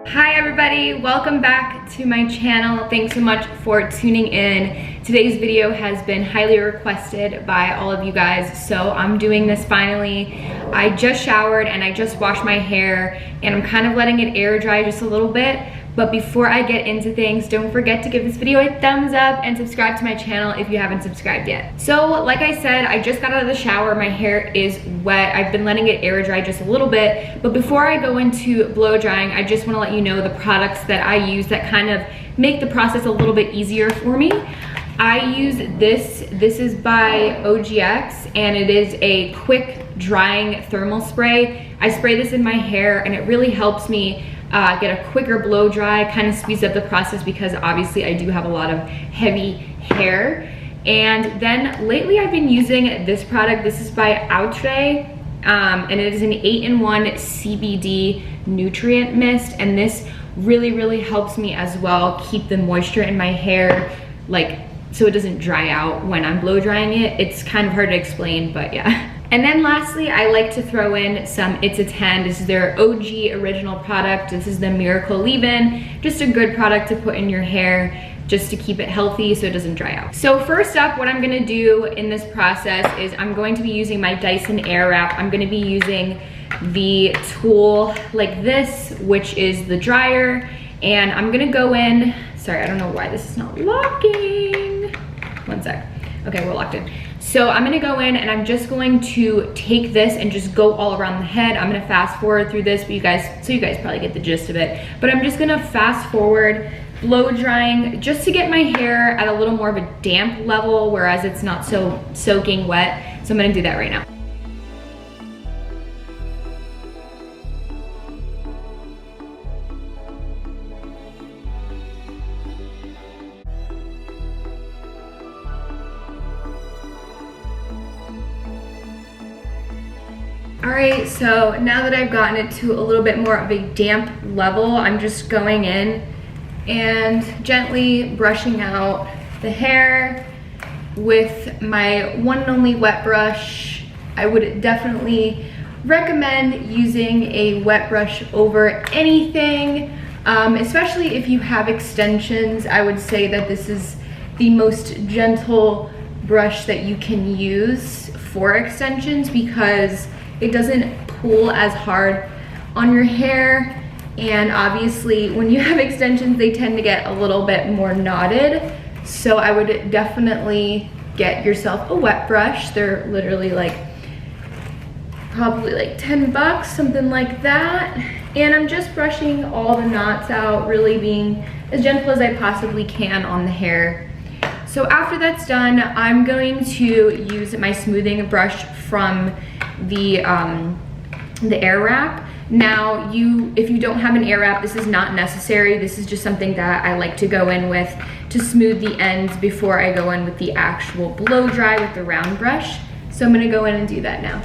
Hi everybody, welcome back to my channel. Thanks so much for tuning in. Today's video has been highly requested by all of you guys, so I'm doing this finally. I just showered and I just washed my hair and I'm kind of letting it air dry just a little bit. But before I get into things, don't forget to give this video a thumbs up and subscribe to my channel if you haven't subscribed yet. So like I said, I just got out of the shower. My hair is wet. I've been letting it air dry just a little bit. But before I go into blow drying, I just want to let you know the products that I use that kind of make the process a little bit easier for me. I use this. This is by OGX and it is a quick drying thermal spray. I spray this in my hair and it really helps me get a quicker blow dry, kind of speeds up the process because obviously I do have a lot of heavy hair. And then lately I've been using this product. This is by Outre, and it is an 8-in-1 CBD nutrient mist, and this really helps me as well keep the moisture in my hair, like, so it doesn't dry out when I'm blow drying it. It's kind of hard to explain, but yeah. And then lastly, I like to throw in some It's a 10. This is their OG original product. This is the Miracle Leave-In. Just a good product to put in your hair just to keep it healthy so it doesn't dry out. So first up, what I'm gonna do in this process is I'm going to be using my Dyson Airwrap. I'm gonna be using the tool like this, which is the dryer. And I'm gonna go in, sorry, I don't know why this is not locking. One sec. Okay, we're locked in. So I'm gonna go in and I'm just going to take this and just go all around the head. I'm gonna fast forward through this, but you guys probably get the gist of it. But I'm just gonna fast forward, blow drying, just to get my hair at a little more of a damp level, whereas it's not so soaking wet. So I'm gonna do that right now. All right, so now that I've gotten it to a little bit more of a damp level, I'm just going in and gently brushing out the hair with my one and only wet brush. I would definitely recommend using a wet brush over anything, especially if you have extensions. I would say that this is the most gentle brush that you can use for extensions because it doesn't pull as hard on your hair, and obviously when you have extensions they tend to get a little bit more knotted. So I would definitely get yourself a wet brush. They're literally like probably like 10 bucks, something like that. And I'm just brushing all the knots out, really being as gentle as I possibly can on the hair. So after that's done, I'm going to use my smoothing brush from the Airwrap. Now, if you don't have an Airwrap, this is not necessary. This is just something that I like to go in with to smooth the ends before I go in with the actual blow dry with the round brush. So I'm gonna go in and do that now.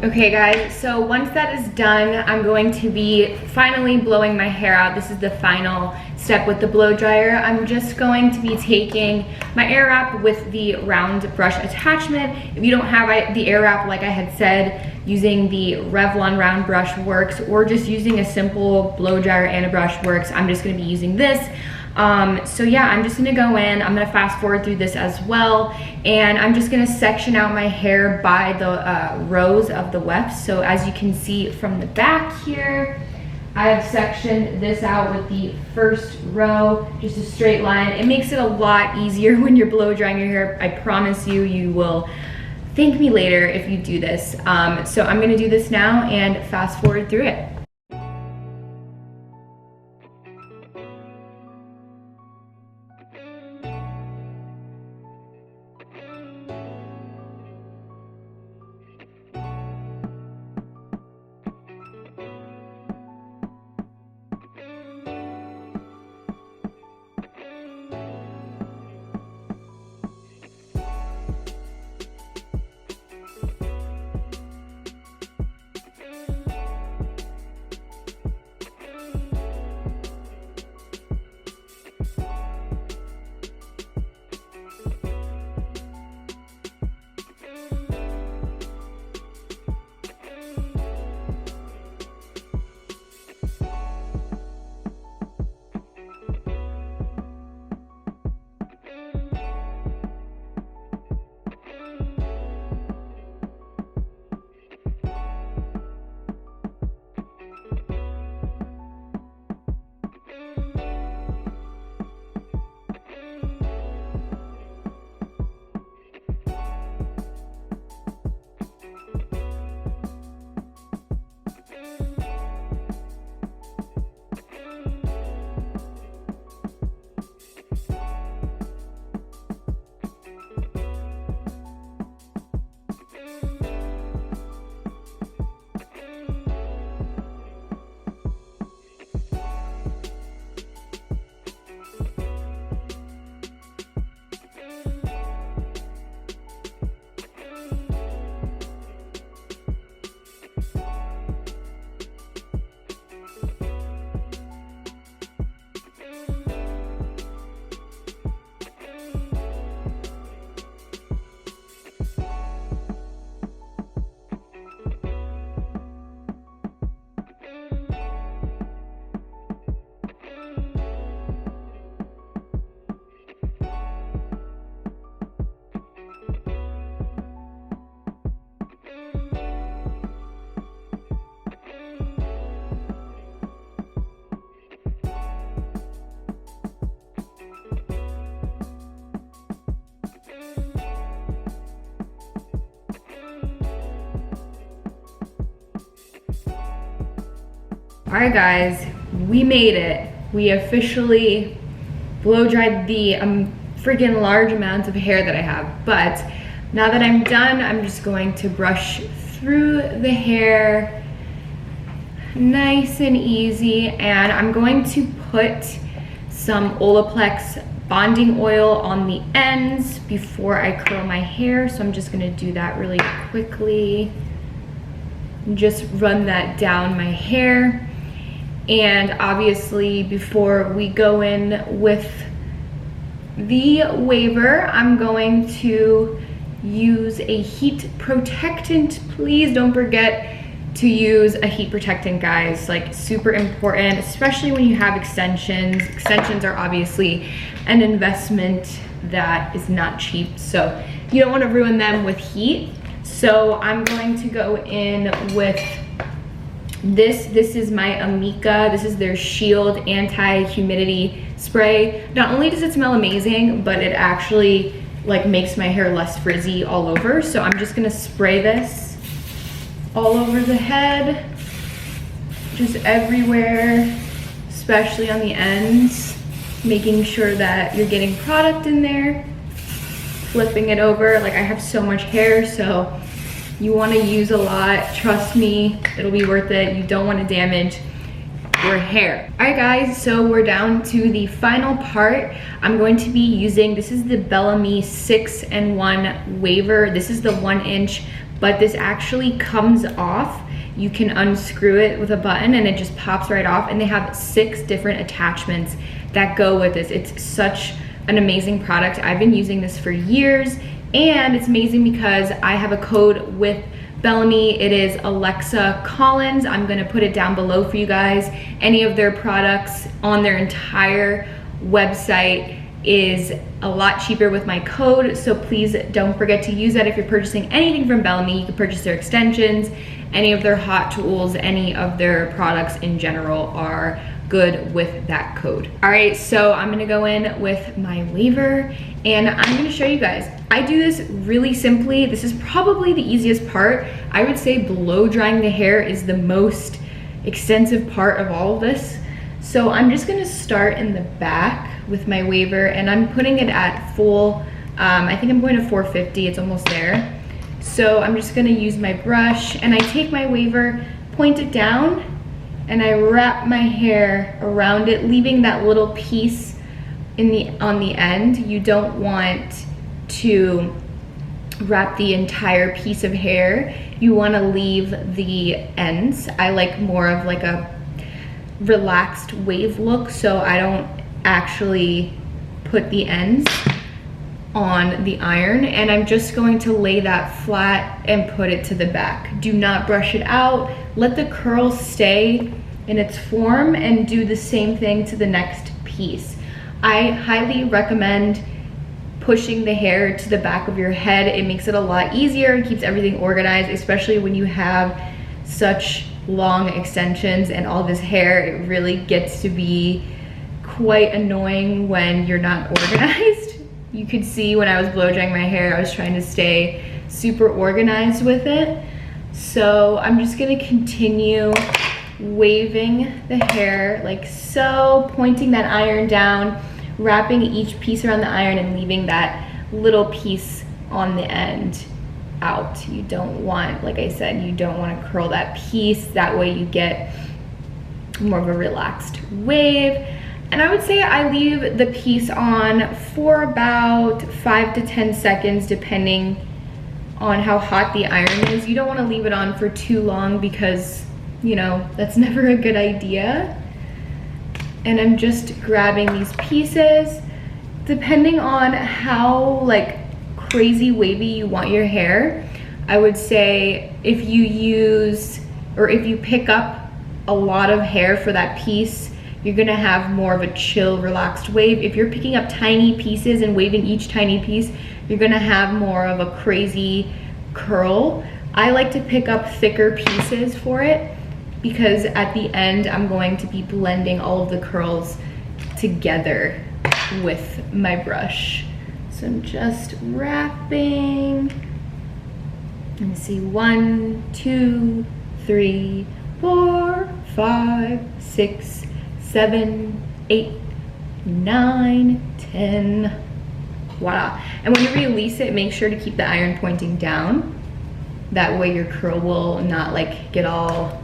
Okay guys, so once that is done, I'm going to be finally blowing my hair out. This is the final step with the blow dryer. I'm just going to be taking my Airwrap with the round brush attachment. If you don't have the Airwrap, like I had said, using the Revlon round brush works, or just using a simple blow dryer and a brush works. I'm just gonna be using this. So yeah, I'm just gonna go in, I'm gonna fast forward through this as well, and I'm just gonna section out my hair by the rows of the wefts. So as you can see from the back here, I have sectioned this out with the first row, just a straight line. It makes it a lot easier when you're blow drying your hair. I promise you, you will thank me later if you do this. So I'm gonna do this now and fast forward through it. All right, guys, we made it. We officially blow dried the freaking large amounts of hair that I have. But now that I'm done, I'm just going to brush through the hair nice and easy, and I'm going to put some Olaplex bonding oil on the ends before I curl my hair. So I'm just gonna do that really quickly. Just run that down my hair. And obviously before we go in with the waver, I'm going to use a heat protectant. Please don't forget to use a heat protectant, guys. Like, super important, especially when you have extensions. Extensions are obviously an investment that is not cheap, so you don't want to ruin them with heat. So I'm going to go in with this. This is my Amika. This is their Shield anti-humidity spray. Not only does it smell amazing, but it actually like makes my hair less frizzy all over. So I'm just gonna spray this all over the head, just everywhere, especially on the ends, making sure that you're getting product in there, flipping it over. Like, I have so much hair, so you want to use a lot. Trust me, it'll be worth it. You don't want to damage your hair. All right, guys, so we're down to the final part. I'm going to be using, this is the BellaMi 6-in-1 waver. This is the 1-inch, but this actually comes off. You can unscrew it with a button and it just pops right off, and they have 6 different attachments that go with this. It's such an amazing product. I've been using this for years, and it's amazing because I have a code with BellaMi. It is AlexaCollins. I'm gonna put it down below for you guys. Any of their products on their entire website is a lot cheaper with my code, so please don't forget to use that if you're purchasing anything from BellaMi. You can purchase their extensions, any of their hot tools, any of their products in general are good with that code. All right, so I'm gonna go in with my waver and I'm gonna show you guys. I do this really simply. This is probably the easiest part. I would say blow drying the hair is the most extensive part of all of this. So I'm just gonna start in the back with my waver, and I'm putting it at full, I think I'm going to 450, it's almost there. So I'm just gonna use my brush, and I take my waver, point it down, and I wrap my hair around it, leaving that little piece on the end. You don't want to wrap the entire piece of hair. You wanna leave the ends. I like more of like a relaxed wave look, so I don't actually put the ends on the iron, and I'm just going to lay that flat and put it to the back. Do not brush it out. Let the curl stay in its form and do the same thing to the next piece. I highly recommend pushing the hair to the back of your head. It makes it a lot easier and keeps everything organized, especially when you have such long extensions and all this hair. It really gets to be quite annoying when you're not organized. You could see when I was blow drying my hair, I was trying to stay super organized with it. So I'm just gonna continue waving the hair like so, pointing that iron down, wrapping each piece around the iron and leaving that little piece on the end out. You don't want, like I said, you don't want to curl that piece. That way you get more of a relaxed wave. And I would say I leave the piece on for about 5 to 10 seconds depending on how hot the iron is. You don't want to leave it on for too long because, you know, that's never a good idea. And I'm just grabbing these pieces. Depending on how like crazy wavy you want your hair, I would say if you use, or if you pick up a lot of hair for that piece, you're gonna have more of a chill, relaxed wave. If you're picking up tiny pieces and waving each tiny piece, you're gonna have more of a crazy curl. I like to pick up thicker pieces for it because at the end, I'm going to be blending all of the curls together with my brush. So I'm just wrapping. Let me see, 1, 2, 3, 4, 5, 6, 7, 8, 9, 10. Voila. And when you release it, make sure to keep the iron pointing down. That way your curl will not like get all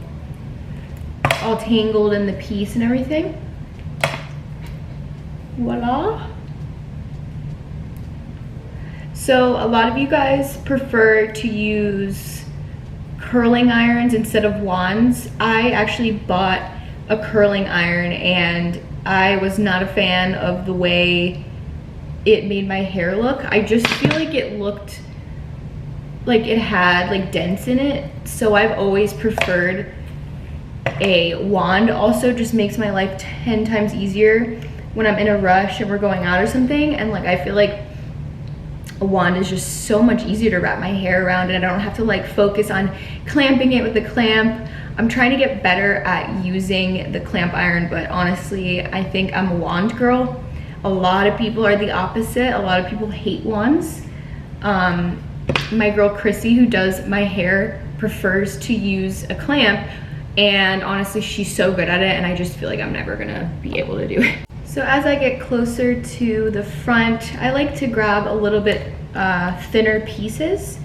tangled in the piece and everything. Voila. So a lot of you guys prefer to use curling irons instead of wands. I actually bought a curling iron and I was not a fan of the way it made my hair look. I just feel like it looked like it had like dents in it. So I've always preferred a wand. Also just makes my life 10 times easier when I'm in a rush and we're going out or something, and like I feel like a wand is just so much easier to wrap my hair around and I don't have to like focus on clamping it with the clamp. I'm trying to get better at using the clamp iron, but honestly I think I'm a wand girl. A lot of people are the opposite. A lot of people hate wands. My girl Chrissy, who does my hair, prefers to use a clamp, and honestly she's so good at it and I just feel like I'm never gonna be able to do it. So as I get closer to the front, I like to grab a little bit thinner pieces.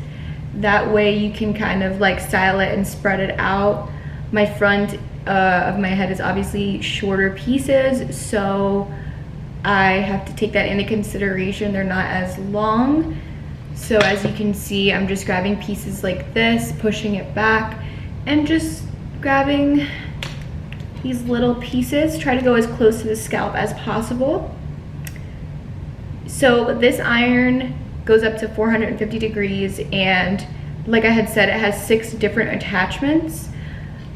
That way you can kind of like style it and spread it out. My front of my head is obviously shorter pieces, so I have to take that into consideration. They're not as long. So as you can see, I'm just grabbing pieces like this, pushing it back, and just grabbing these little pieces. Try to go as close to the scalp as possible. So this iron goes up to 450 degrees, and like I had said, it has 6 different attachments.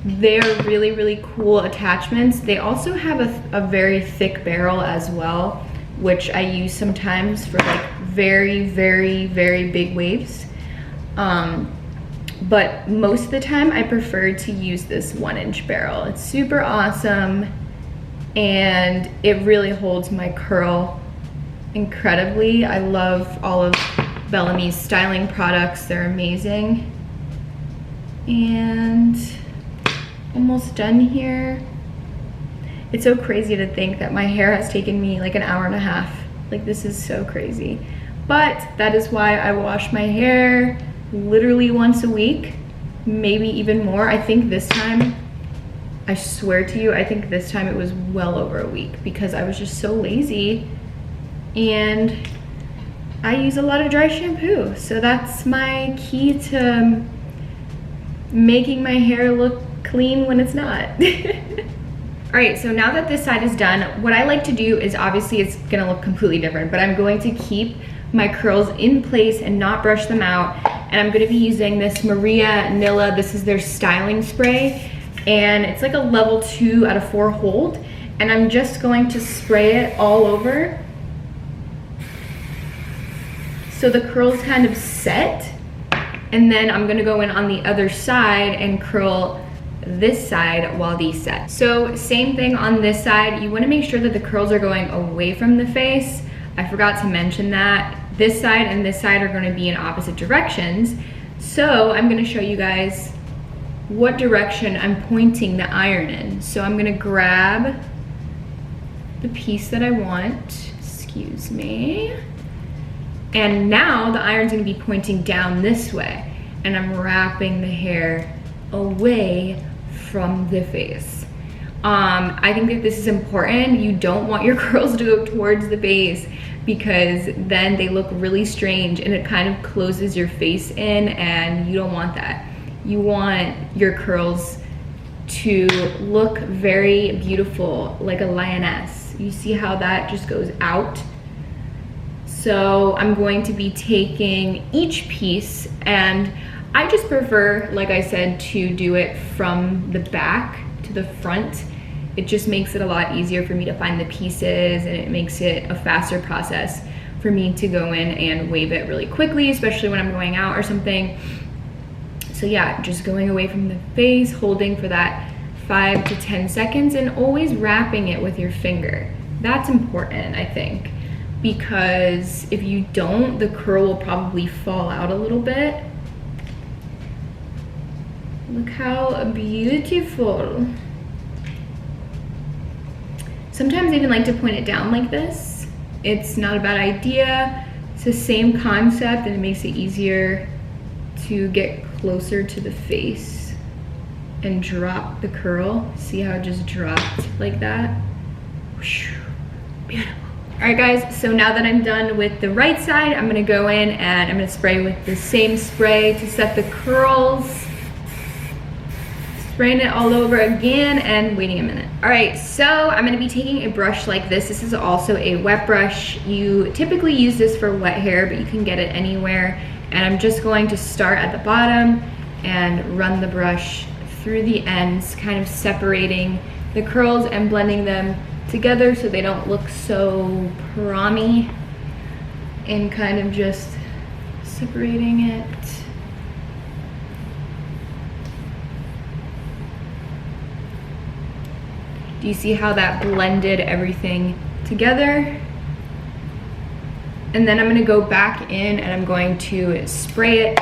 They're really, really cool attachments. They also have a very thick barrel as well, which I use sometimes for like very, very, very big waves. But most of the time I prefer to use this 1-inch barrel. It's super awesome and it really holds my curl incredibly. I love all of BellaMi's styling products. They're amazing. And almost done here. It's so crazy to think that my hair has taken me like an hour and a half. Like, this is so crazy. But that is why I wash my hair literally once a week, maybe even more. I think this time, I swear to you, I think this time it was well over a week because I was just so lazy and I use a lot of dry shampoo. So that's my key to making my hair look clean when it's not. All right, so now that this side is done, what I like to do is, obviously it's gonna look completely different, but I'm going to keep my curls in place and not brush them out. And I'm gonna be using this Maria Nilla. This is their styling spray. And it's like a level 2 out of 4 hold. And I'm just going to spray it all over, so the curls kind of set. And then I'm gonna go in on the other side and curl this side while these set. So same thing on this side. You wanna make sure that the curls are going away from the face. I forgot to mention that. This side and this side are gonna be in opposite directions. So I'm gonna show you guys what direction I'm pointing the iron in. So I'm gonna grab the piece that I want, excuse me. And now the iron's gonna be pointing down this way, and I'm wrapping the hair away from the face. I think that this is important. You don't want your curls to go towards the face because then they look really strange and it kind of closes your face in, and you don't want that. You want your curls to look very beautiful, like a lioness. You see how that just goes out? So I'm going to be taking each piece, and I just prefer, like I said, to do it from the back to the front. It just makes it a lot easier for me to find the pieces, and it makes it a faster process for me to go in and wave it really quickly, especially when I'm going out or something. So yeah, just going away from the face, holding for that 5 to 10 seconds, and always wrapping it with your finger. That's important, I think, because if you don't, the curl will probably fall out a little bit. Look how beautiful. sometimes I even like to point it down like this. It's not a bad idea. It's the same concept and it makes it easier to get closer to the face and drop the curl. See how it just dropped like that? Beautiful. All right guys, so now that I'm done with the right side, I'm gonna go in and I'm gonna spray with the same spray to set the curls. Spraying it all over again and waiting a minute. All right, so I'm gonna be taking a brush like this. This is also a wet brush. You typically use this for wet hair, but you can get it anywhere. And I'm just going to start at the bottom and run the brush through the ends, kind of separating the curls and blending them together so they don't look so prom-y, and kind of just separating it. Do you see how that blended everything together? And then I'm gonna go back in and I'm going to spray it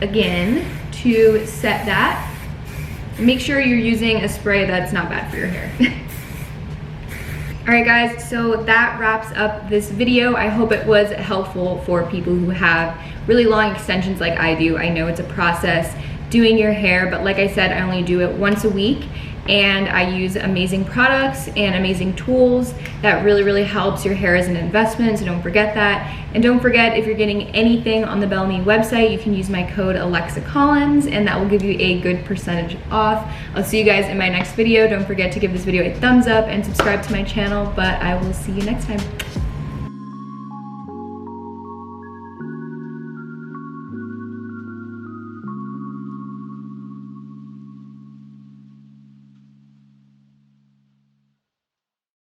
again to set that. Make sure you're using a spray that's not bad for your hair. All right guys, so that wraps up this video. I hope it was helpful for people who have really long extensions like I do. I know it's a process doing your hair, but like I said, I only do it once a week. And I use amazing products and amazing tools that really helps your hair as an investment, so don't forget that. And don't forget, if you're getting anything on the BellaMi website, you can use my code AlexaCollins and that will give you a good percentage off. I'll see you guys in my next video. Don't forget to give this video a thumbs up and subscribe to my channel, but I will see you next time.